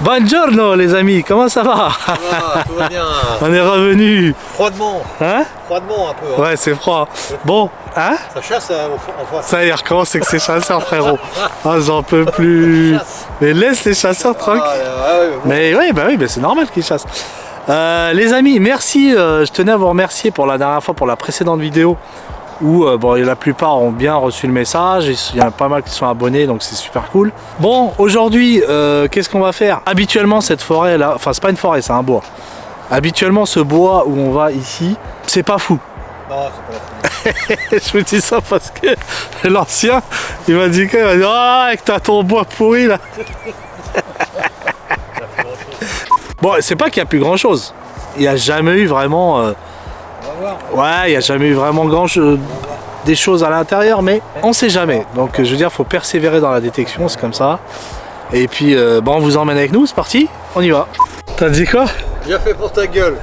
Buongiorno les amis, comment ça va? Ça va, tout va bien. On est revenu. Froidement. Hein? Froidement un peu. Hein. Ouais, c'est froid. Bon, hein? Ça chasse en face. Ça y est, recommence, c'est que c'est chasseurs, frérot. Ah, j'en peux plus. Mais laisse les chasseurs tranquilles. Mais oui, bah c'est normal qu'ils chassent. Les amis, merci. Je tenais à vous remercier pour la dernière fois, pour la précédente vidéo. Où bon, la plupart ont bien reçu le message, il y en a pas mal qui sont abonnés, donc c'est super cool. Bon, aujourd'hui, qu'est-ce qu'on va faire? Habituellement, cette forêt là, enfin c'est pas une forêt, c'est un bois. Habituellement, ce bois où on va ici, c'est pas fou. Non, c'est pas fou. Je vous dis ça parce que l'ancien, il m'a dit quoi? Il m'a dit, ah, avec ta ton bois pourri là. Bon, c'est pas qu'il y a plus grand chose. Il n'y a jamais eu vraiment. Ouais, il n'y a jamais eu vraiment des choses à l'intérieur, mais on sait jamais. Donc je veux dire, faut persévérer dans la détection, c'est comme ça. Et puis, bon, on vous emmène avec nous, c'est parti, on y va. T'as dit quoi? Bien fait pour ta gueule.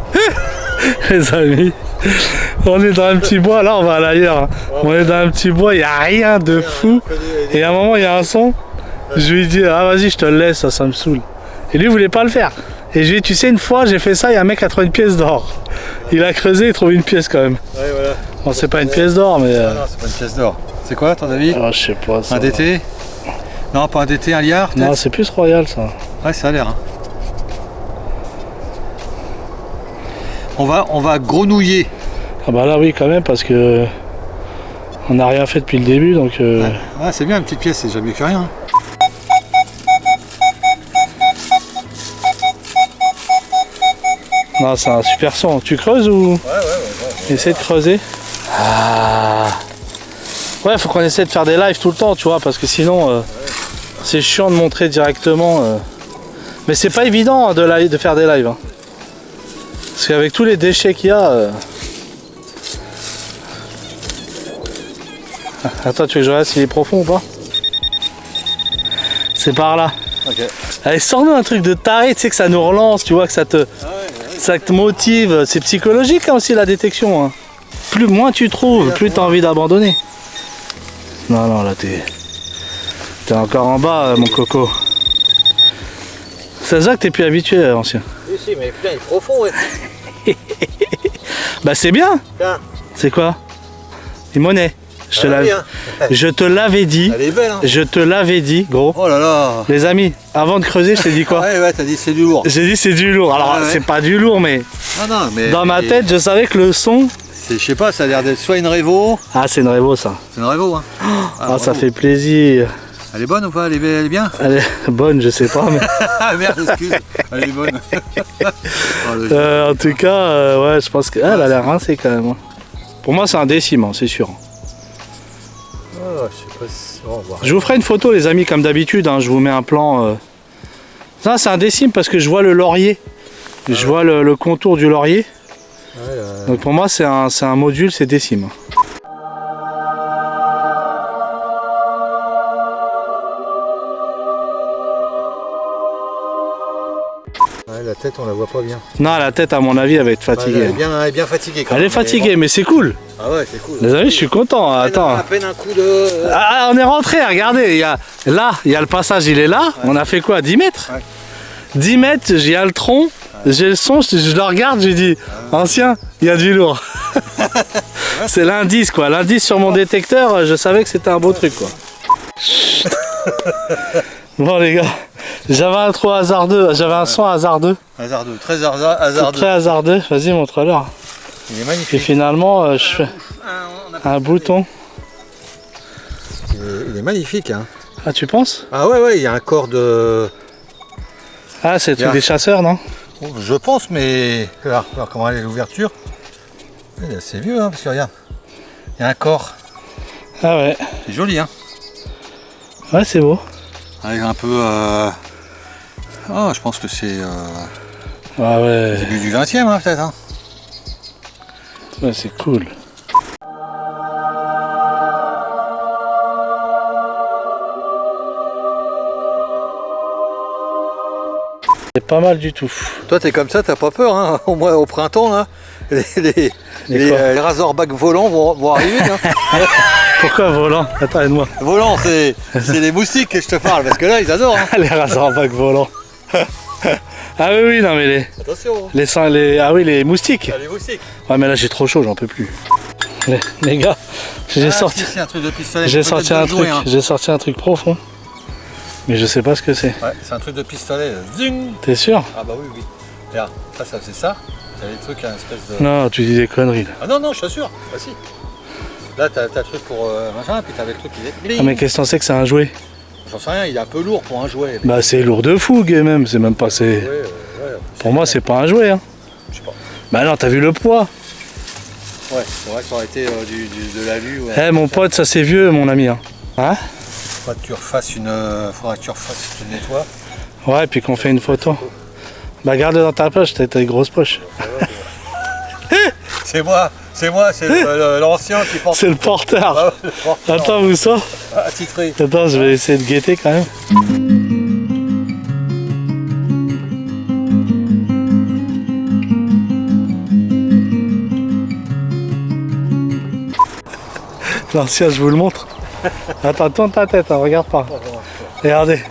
Les amis, on est dans un petit bois, là on va aller ailleurs. Hein. On est dans un petit bois, il n'y a rien de fou. Et à un moment, il y a un son, je lui dis, ah vas-y, je te le laisse, ça me saoule. Et lui, il voulait pas le faire. Et je lui ai dit, tu sais, une fois j'ai fait ça, il y a un mec qui a trouvé une pièce d'or. Il a creusé, il trouve une pièce quand même. Ouais, voilà. Bon, c'est pas une pièce d'or, mais. Non, c'est pas une pièce d'or. C'est quoi, à ton avis? Oh, je sais pas. Ça un DT? Non, pas un DT, un liard peut-être? Non, c'est plus royal ça. Ouais, ça a l'air. Hein. On va grenouiller. Ah bah là, oui, quand même, parce que. On n'a rien fait depuis le début, donc. Ouais, c'est bien, une petite pièce, c'est jamais mieux que rien. Non, c'est un super son. Tu creuses ou? Ouais. Essaie de creuser. Ah. Ouais, faut qu'on essaie de faire des lives tout le temps, tu vois, parce que sinon, c'est chiant de montrer directement. Mais c'est pas évident hein, de faire des lives. Hein. Parce qu'avec tous les déchets qu'il y a. Attends, tu veux que je regarde s'il est profond ou pas? C'est par là. Ok. Allez, sors-nous un truc de taré, tu sais que ça nous relance, tu vois, que ça te motive. C'est psychologique hein, aussi la détection. Hein. Moins tu trouves, plus tu as envie d'abandonner. Non, là t'es encore en bas, mon coco. C'est ça que t'es plus habitué, ancien. Oui, si, mais putain, il est profond, ouais. Bah c'est bien. Tiens. C'est quoi? Une monnaie. Je te l'avais dit. Elle est belle, hein. Je te l'avais dit, gros. Oh là là. Les amis, avant de creuser, je t'ai dit quoi? Ouais, t'as dit c'est du lourd. J'ai dit c'est du lourd. Alors, c'est pas du lourd, mais. Non, mais. Dans ma tête, je savais que le son. Je sais pas, ça a l'air d'être soit une Révo. Ah, c'est une Révo, ça. C'est une Révo, hein. Ah, ça fait plaisir. Elle est bonne ou pas? Elle est bien? Elle est bonne, je sais pas, mais. Ah merde, excuse. Elle est bonne. En tout cas, ouais, je pense qu'elle a l'air rincée quand même. Hein. Pour moi, c'est un décime, hein, c'est sûr. Oh, je sais pas si... on va voir. Je vous ferai une photo, les amis, comme d'habitude. Hein, je vous mets un plan. Ça, c'est un décime parce que je vois le laurier. Je vois le contour du laurier. Ouais, donc pour moi, c'est un module, c'est décime. Ouais, la tête, on la voit pas bien. Non, la tête, à mon avis, elle va être fatiguée. Elle est bien fatiguée quand même. Elle est fatiguée, mais c'est cool. Ah ouais, c'est cool. Les amis, je suis content. Attends. À peine un coup de... Ah, on est rentré, regardez. Là, il y a le passage, il est là. Ouais. On a fait quoi, 10 mètres? Ouais. 10 mètres, j'ai le tronc, j'ai le son, je le regarde, je dis, ancien, il y a du lourd. C'est l'indice, quoi. L'indice sur mon détecteur, je savais que c'était un beau truc, quoi. Bon, les gars, j'avais un trou hasardeux, j'avais un son hasardeux. Hasardeux, très hasardeux. Très hasardeux, vas-y, montre-leur. Il est magnifique. Et finalement, je fais un bouton. Il est magnifique, hein. Ah, tu penses? Ah ouais, il y a un corps de... Ah, c'est le truc des chasseurs, non? Je pense, mais... Regarde comment elle est l'ouverture. Il est assez vieux, hein, parce que regarde. Il y a un corps. Ah ouais. C'est joli, hein. Ouais, c'est beau. Avec un peu... Oh, je pense que c'est... Ah ouais. Début du 20e, hein, peut-être, hein. Ouais, c'est cool. C'est pas mal du tout. Toi, t'es comme ça, t'as pas peur, hein. Au moins au printemps, là, les Razorback volants vont arriver. Hein. Pourquoi volant? Attends, aide-moi. Volant, c'est les moustiques que je te parle, parce que là, ils adorent. Hein. Les Razorback volants. Ah oui, oui, non mais Attention. ah oui, les moustiques. Les moustiques. Ouais, mais là j'ai trop chaud, j'en peux plus. Les gars, j'ai sorti. Si, un truc de pistolet. J'ai sorti un truc. J'ai sorti un truc profond. Mais je sais pas ce que c'est. Ouais, c'est un truc de pistolet. Zing. T'es sûr? Ah bah oui, oui. Regarde, ça c'est ça. T'as des trucs, un espèce de. Non, tu dis des conneries là. Ah non, non, je t'assure. Bah si. Là, t'as le truc pour machin, puis t'avais le truc qui est. Ah, mais qu'est-ce que t'en sais que c'est un jouet? J'en sais rien, il est un peu lourd pour un jouet. Bah, c'est lourd de fou, même. C'est même pas. Ouais, Pour moi, c'est pas un jouet. Hein. Je sais pas. Bah, non, t'as vu le poids? Ouais, c'est vrai que ça aurait été de l'alu. Eh, mon pote, ça c'est vieux, mon ami. Hein? Faudra que tu refasses tu nettoies. Ouais, et puis qu'on fait une photo. Bah, garde dans ta poche, t'as des grosses poches. C'est moi, c'est l'ancien qui porte. C'est le porteur. Ah ouais, le porteur. Attends, où ça? Attitré. Attends, je vais essayer de guetter quand même. L'ancien, je vous le montre. Attends, tourne ta tête, hein, regarde pas. Regardez.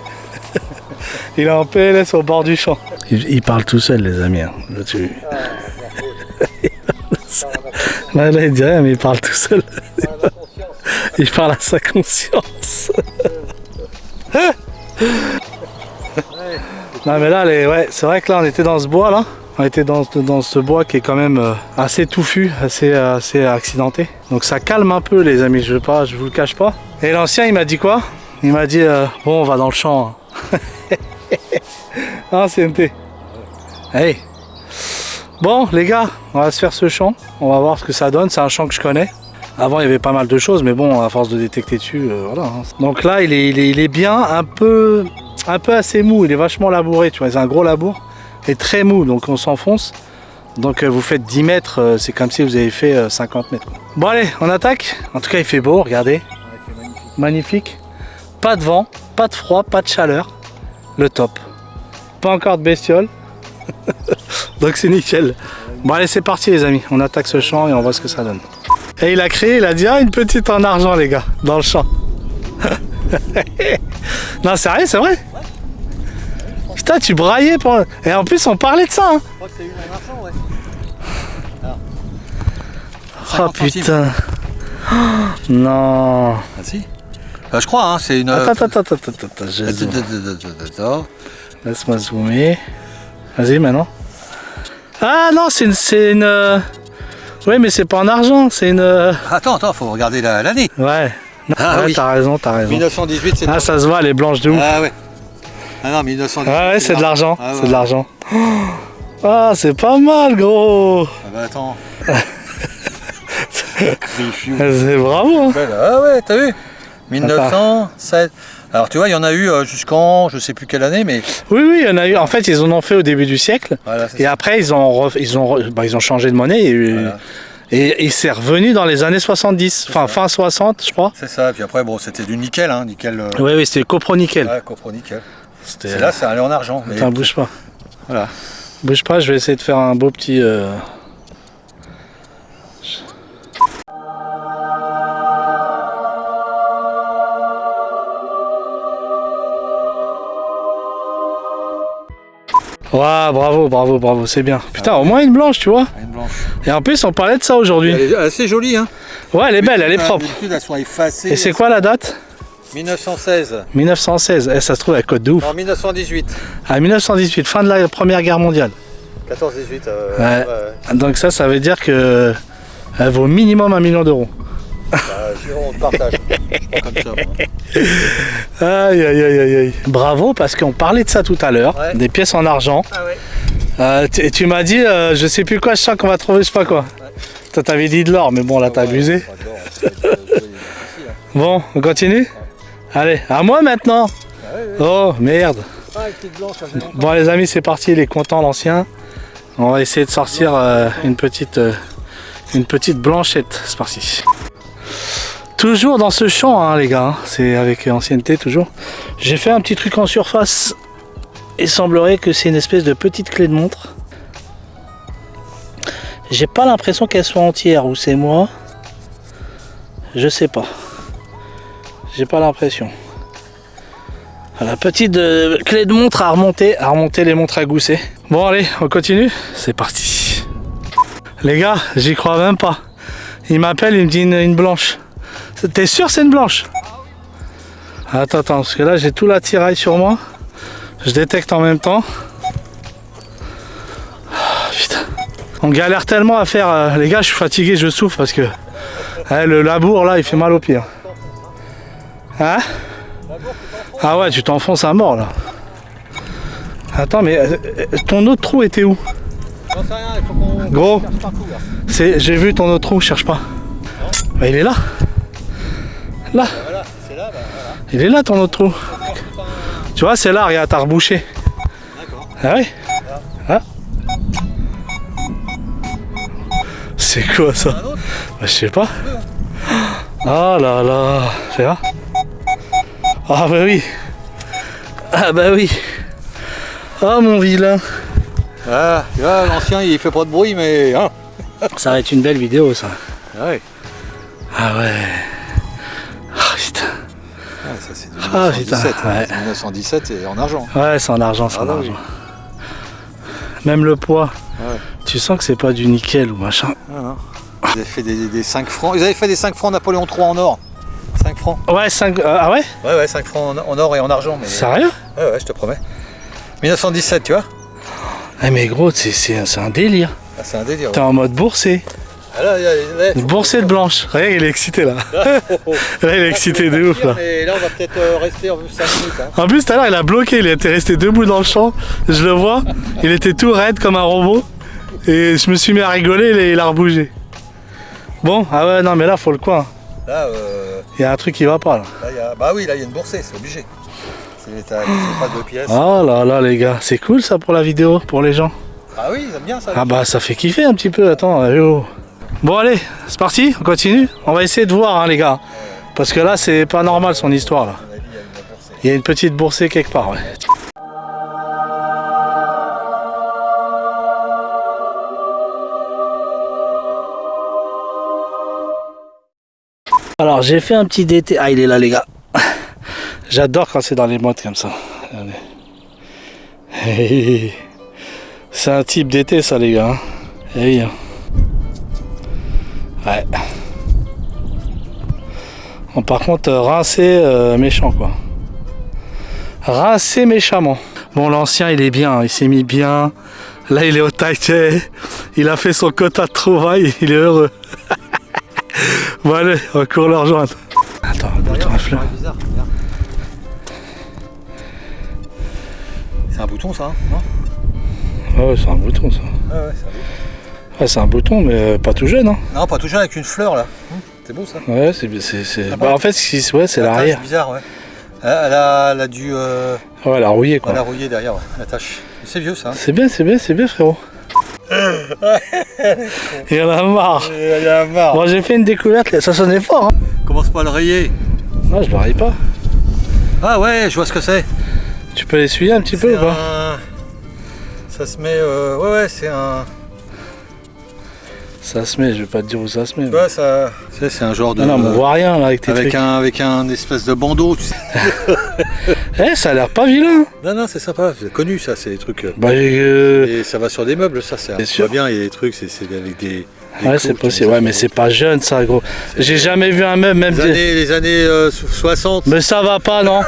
Il est en PLS au bord du champ. Il parle tout seul, les amis. Hein. Là, il dit rien, mais il parle tout seul. Il parle à sa conscience. Non, mais là, ouais, c'est vrai que là, on était dans ce bois là. On était dans ce bois qui est quand même assez touffu, assez accidenté. Donc ça calme un peu, les amis, je vous le cache pas. Et l'ancien, il m'a dit quoi? Il m'a dit bon, on va dans le champ. Ancienneté. Hey. Bon, les gars, on va se faire ce champ. On va voir ce que ça donne. C'est un champ que je connais. Avant, il y avait pas mal de choses, mais bon, à force de détecter dessus, voilà. Donc là, il est bien, un peu assez mou. Il est vachement labouré, tu vois. C'est un gros labour. Et très mou, donc on s'enfonce. Donc vous faites 10 mètres, c'est comme si vous avez fait 50 mètres. Quoi. Bon allez, on attaque. En tout cas, il fait beau, regardez. Ouais, magnifique. Pas de vent, pas de froid, pas de chaleur. Le top. Pas encore de bestioles. Donc c'est nickel. Bon allez, c'est parti les amis. On attaque ce champ et on voit ce que ça donne. Et il a dit, ah, une petite en argent les gars, dans le champ. Non, sérieux, c'est vrai? Putain, tu braillais pour... Et en plus, on parlait de ça. Hein. Je crois que c'est une en argent, ouais. Oh putain. Oh, non. Ah si. Je crois, hein, c'est une... Attends. Laisse-moi zoomer. Vas-y, maintenant. Ah non, c'est une... Oui, mais c'est pas en argent, c'est une... Attends, faut regarder l'année. Ouais. Non, ah ouais, oui. T'as raison. 1918, c'est... Ah, ça se voit, elle est blanche de ouf. Ah ouais. Ah non, 1918. Ah ouais, c'est de l'argent. Ah, ouais. C'est de l'argent. Ah, c'est pas mal, gros. Ah bah attends. C'est bravo. Hein. Ah ouais, t'as vu 1907. Alors tu vois, il y en a eu jusqu'en, je sais plus quelle année, mais... Oui, il y en a eu. En fait, ils en ont fait au début du siècle. Voilà, et après, ils ont changé de monnaie. Voilà. Et c'est revenu dans les années 70. Enfin, fin 60, je crois. C'est ça. Puis après, bon, c'était du nickel. Hein, nickel oui, c'était copro-nickel. Ouais, copro-nickel. C'est là, c'est allé en argent. Mais... Attends, bouge pas. Voilà. Bouge pas, je vais essayer de faire un beau petit... Ouais, bravo, c'est bien. Putain, au moins une blanche, tu vois. Une blanche. Et en plus, on parlait de ça aujourd'hui. Elle est assez jolie, hein. Ouais, elle est belle, elle est propre. Elles sont effacées. Et c'est quoi la date? 1916. 1916, ça se trouve à Côte de ouf. En 1918. À 1918, fin de la Première Guerre mondiale. 14-18. Ouais. Donc ça veut dire que elle vaut minimum 1 million d'euros. Bah, on partage. Pas comme ça, moi. Aïe. Bravo, parce qu'on parlait de ça tout à l'heure, ouais. Des pièces en argent. Ah ouais. Et tu m'as dit, je sais plus quoi, je sens qu'on va trouver, je sais pas quoi. Ouais. Toi, t'avais dit de l'or, mais bon, là, t'as abusé. Bon, on continue. Ouais. Allez, à moi maintenant. Ah ouais. Oh, merde. Bon, les amis, c'est parti, il est content, l'ancien. On va essayer de sortir une petite blanchette. C'est parti. Toujours dans ce champ, hein, les gars, hein. C'est avec ancienneté toujours. J'ai fait un petit truc en surface. Il semblerait que c'est une espèce de petite clé de montre. J'ai pas l'impression qu'elle soit entière, ou c'est moi. Je sais pas. J'ai pas l'impression. La petite clé de montre à remonter les montres à gousset. Bon allez, on continue. C'est parti. Les gars, j'y crois même pas. Il m'appelle, il me dit une blanche. T'es sûr c'est une blanche? Attends, parce que là j'ai tout l'attirail sur moi. Je détecte en même temps. Putain. On galère tellement à faire. Les gars, je suis fatigué, je souffre parce que le labour là il fait mal aux pieds. Hein? Ah ouais, tu t'enfonces à mort là. Attends, mais ton autre trou était où? J'en sais rien, il faut qu'on gros, cherche partout là. J'ai vu ton autre trou, cherche pas. Bah, il est là. Là. Voilà, c'est là, bah, voilà. Il est là ton autre trou. Tu vois, c'est là, regarde, t'as rebouché. D'accord. Ah oui? Ah. C'est quoi ça? Bah, je sais pas. Oh là là. C'est là? Ah bah oui. Ah bah oui. Ah mon vilain. Ah, là, l'ancien il fait pas de bruit, mais. Hein. Ça va être une belle vidéo ça. Ah ouais. Ah ouais. Ah putain. Ah, ça c'est de Ah 1917. putain. Ouais. 1917 et en argent. Ouais, c'est en argent, c'est en bah argent. oui. Même le poids. Ouais. Tu sens que c'est pas du nickel ou machin. Ah, non. Ils avaient fait des 5 francs. Ils avaient fait des 5 francs Napoléon III en or. 5 francs. Ouais, 5. Ah ouais? Ouais, 5 francs en or et en argent. Mais... Sérieux? Ouais, je te promets. 1917, tu vois. Ah mais gros, c'est un délire. Ah, c'est un délire. T'es en mode boursier. Ah, là, Boursier de blanche. Regarde, il est excité là. Là, il est excité de ouf là. Mais là, on va peut-être rester 5 minutes. Hein. En plus, tout à l'heure, il a bloqué. Il était resté debout dans le champ. Je le vois. Il était tout raide comme un robot. Et je me suis mis à rigoler et il a rebougé. Bon, ah ouais, non, mais là, faut le coin. Là, il y a un truc qui va pas là. Bah oui, là, il y a une boursée, c'est obligé. C'est pas 2 pièces. Oh là là, les gars. C'est cool ça pour la vidéo, pour les gens. Ah oui, ils aiment bien ça. Ah bah, ça fait kiffer un petit peu. Attends, yo. Bon, allez, c'est parti. On continue. On va essayer de voir, hein, les gars. Parce que là, c'est pas normal son histoire là. Il y a une petite boursée quelque part, ouais. Alors j'ai fait un petit DT. Ah il est là les gars. J'adore quand c'est dans les modes comme ça. C'est un type d'été ça les gars. Eh oui. Ouais. Bon, par contre rincé méchant quoi. Rincé méchamment. Bon l'ancien il est bien, il s'est mis bien. Là il est au taquet. Il a fait son quota de trouvailles, il est heureux. Bon allez, on court le rejoindre. Attends, bouton à fleurs. C'est un bouton ça, hein, non? Ouais, c'est un bouton ça. Ah ouais, c'est un bouton. Ouais, c'est un bouton, mais pas tout jeune. Hein. Non, pas tout jeune avec une fleur là. C'est beau ça. Ouais, c'est. Bah, en fait, ouais, c'est l'arrière. C'est bizarre, ouais. Elle a dû. Ouais, elle a rouillé quoi. Elle a rouillé derrière, ouais, la tâche. C'est vieux ça. Hein. C'est bien, frérot. Il y en a marre. Il y en a marre. Bon, j'ai fait une découverte, ça sonnait fort. Hein. Commence pas à le rayer. Non, je le raye pas. Ah ouais, je vois ce que c'est. Tu peux l'essuyer un petit peu ou pas? Ça se met. Ouais, c'est un. Ça se met, je vais pas te dire où ça se met. Tu vois, ça. C'est un genre de. Non, mais on voit rien là avec tes trucs. Avec un espèce de bandeau, tu sais. Eh, ça a l'air pas vilain. Non, c'est sympa, c'est connu ça, c'est des trucs. Bah, et ça va sur des meubles, ça, c'est sûr. bien, il y a des trucs, c'est avec des. Ouais, c'est possible, ouais, mais c'est pas jeune ça, gros. J'ai jamais vu un meuble, même. Les années 60. Mais ça va pas, non?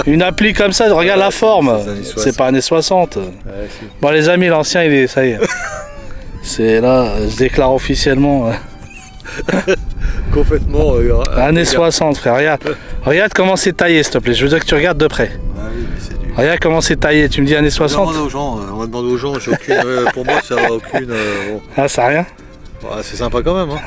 Une appli comme ça, regarde la forme. C'est pas années 60. Ouais, si. Bon, les amis, l'ancien, il est. Ça y est. C'est là, je déclare officiellement. Complètement. Années 60, frère, regarde. Regarde comment c'est taillé, s'il te plaît. Je veux dire que tu regardes de près. Ah oui, mais c'est du... Regarde comment c'est taillé. Tu me dis années 60? On va demander aux gens, j'ai aucune. Pour moi, ça n'a aucune. Bon. Ah, ça a rien? Ouais, c'est sympa quand même. Hein.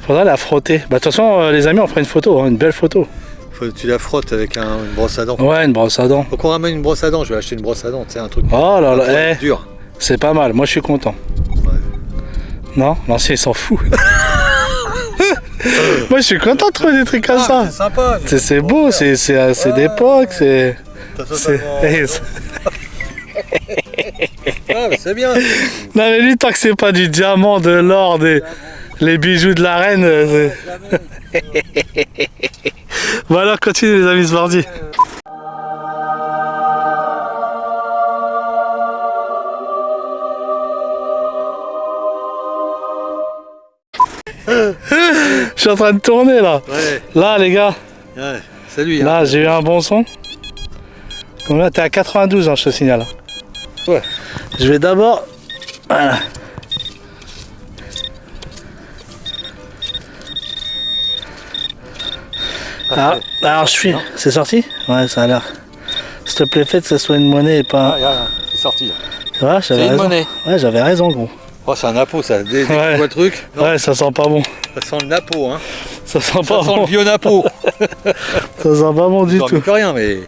Faudrait la frotter. Bah, de toute façon, les amis, on fera une photo, hein, une belle photo. Faut que tu la frottes avec une brosse à dents. Ouais, une brosse à dents. Faut qu'on ramène une brosse à dents. Je vais acheter une brosse à dents, tu sais, un truc. Oh là là, dur. C'est pas mal, moi je suis content. Ouais. Non, l'ancien il s'en fout. Moi je suis content de trouver des trucs comme ça. C'est sympa. C'est beau, c'est d'époque, c'est. Ah, mais c'est bien. Non mais lui tant que c'est pas du diamant, de l'or, les bijoux de la reine. Bon alors continue les amis, c'est parti. Je suis en train de tourner là. Ouais. Là les gars. Ouais. Salut. Hein. Là j'ai eu un bon son. Comme là t'es à 92 hein, je te signale. Ouais. Je vais d'abord. Voilà. Alors je suis. C'est sorti? Ouais ça a l'air. S'il te plaît fais que ça soit une monnaie et pas. Ah, c'est sorti. Tu vois, j'avais C'est une raison. monnaie. Ouais j'avais raison gros. Oh c'est un napo ça. Dès que tu vois le truc. Non, Ouais ça sent pas bon. ça sent le napo hein. Ça sent Ça pas sent le bon. vieux napo. Ça sent pas bon du Non tout. mais plus rien mais.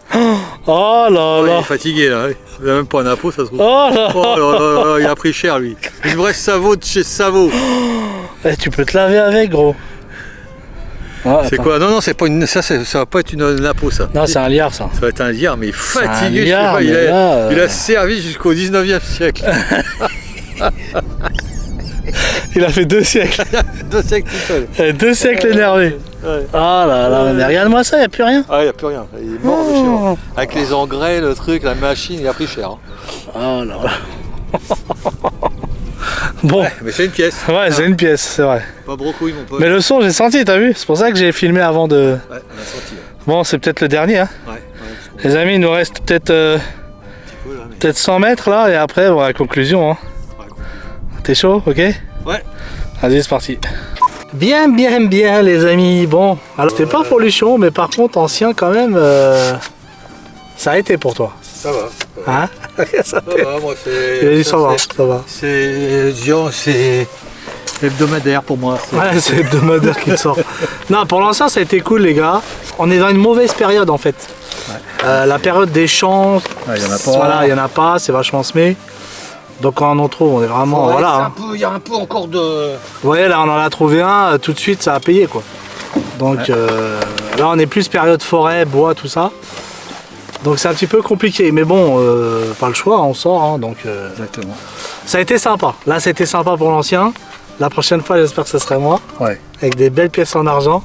Oh là Il là. est fatigué là. Il a même pas un napo ça se trouve. Oh là Oh là là là, il a pris cher lui. Une vraie Savo de chez Savo. Eh, tu peux te laver avec gros. Ah, C'est attends. quoi? Non, non, c'est pas une. Ça va pas être une napo ça. Non c'est un liard ça. Ça va être un liard, mais un fatigué, liard, je sais pas. mais là, Il a servi jusqu'au 19e siècle. Il a fait 2 siècles. 2 siècles tout seul. 2 siècles énervé. Ouais. Ah là là, mais regarde-moi ça, y a plus rien. Ah, il n'y a plus rien. Il est mort de cher. Avec les engrais, le truc, la machine, il a pris cher. Hein. Oh là là. Bon, Ouais, mais c'est une pièce. ouais, c'est une pièce, c'est vrai. Pas brocouille, mon pote. Mais le son, j'ai senti, t'as vu? C'est pour ça que j'ai filmé avant de. Ouais, on a senti. Bon, c'est peut-être le dernier, hein. Ouais, Les amis, il nous reste peut-être mais... 100 mètres là, et après, bon, la conclusion. Hein. Ouais. T'es chaud, ok? Ouais. Vas-y, c'est parti. Bien, bien, bien, les amis. Bon, alors c'était pas pollution, mais par contre, ancien quand même, ça a été pour toi. Ça va. Hein? Ça Ça va, moi c'est. Il a dit ça va, ça va. C'est hebdomadaire pour moi. Ouais, c'est hebdomadaire qui te sort. Non, pour l'ancien, ça a été cool, les gars. On est dans une mauvaise période en fait. Ouais. La période des champs, Il y en a pas. voilà, il y en a pas, c'est vachement semé. Donc quand on en trouve, on est vraiment. Ouais, voilà. Hein. Il y a un peu encore de. Ouais, là on en a trouvé un, tout de suite ça a payé quoi. Donc Ouais. là on est plus période forêt, bois, tout ça. Donc c'est un petit peu compliqué, mais bon, pas le choix, on sort. Hein, donc Exactement. ça a été sympa. Là c'était sympa pour l'ancien. La prochaine fois j'espère que ce serait moi, Ouais. avec des belles pièces en argent.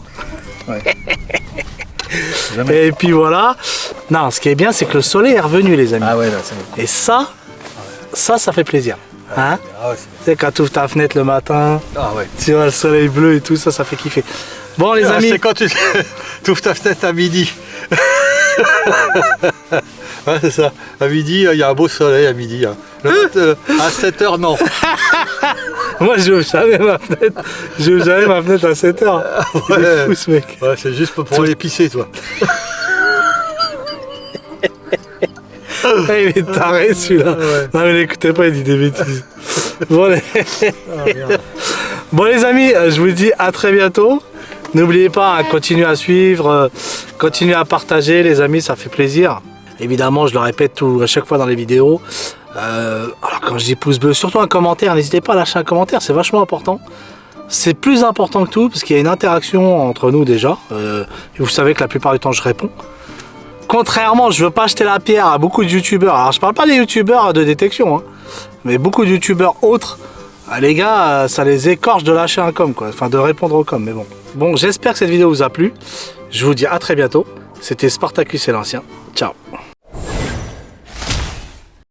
Ouais. Jamais. Et puis voilà. Non, ce qui est bien c'est que le soleil est revenu les amis. Ah ouais, là c'est bon. Et ça fait plaisir. Hein? Ah ouais, Tu sais quand tu ouvres ta fenêtre le matin, ah ouais. tu vois le soleil bleu et tout, ça fait kiffer. Bon les amis. C'est quand tu ouvres ta fenêtre à midi. Ouais, c'est ça. À midi, il y a un beau soleil à midi. Hein. À 7h, non. Moi j'ouvre jamais ma fenêtre. J'ouvre jamais ma fenêtre à 7h. Il est fou ce mec. Ouais, c'est juste pour aller pisser, toi. Ah, il est taré celui-là. Ouais. Non mais n'écoutez pas, il dit des bêtises. Bon les... Merde. bon les amis, je vous dis à très bientôt. N'oubliez pas, hein, continuez à suivre, continuez à partager les amis, ça fait plaisir. Évidemment, je le répète à chaque fois dans les vidéos. Alors quand je dis pouce bleu, surtout un commentaire, n'hésitez pas à lâcher un commentaire, c'est vachement important. C'est plus important que tout parce qu'il y a une interaction entre nous déjà. Et vous savez que la plupart du temps je réponds. Contrairement, je veux pas jeter la pierre à beaucoup de youtubeurs. Alors je parle pas des youtubeurs de détection, hein, mais beaucoup de youtubeurs autres. Les gars, ça les écorche de lâcher un com, quoi. Enfin de répondre au com, mais bon. Bon, j'espère que cette vidéo vous a plu. Je vous dis à très bientôt. C'était Spartacus et l'ancien. Ciao.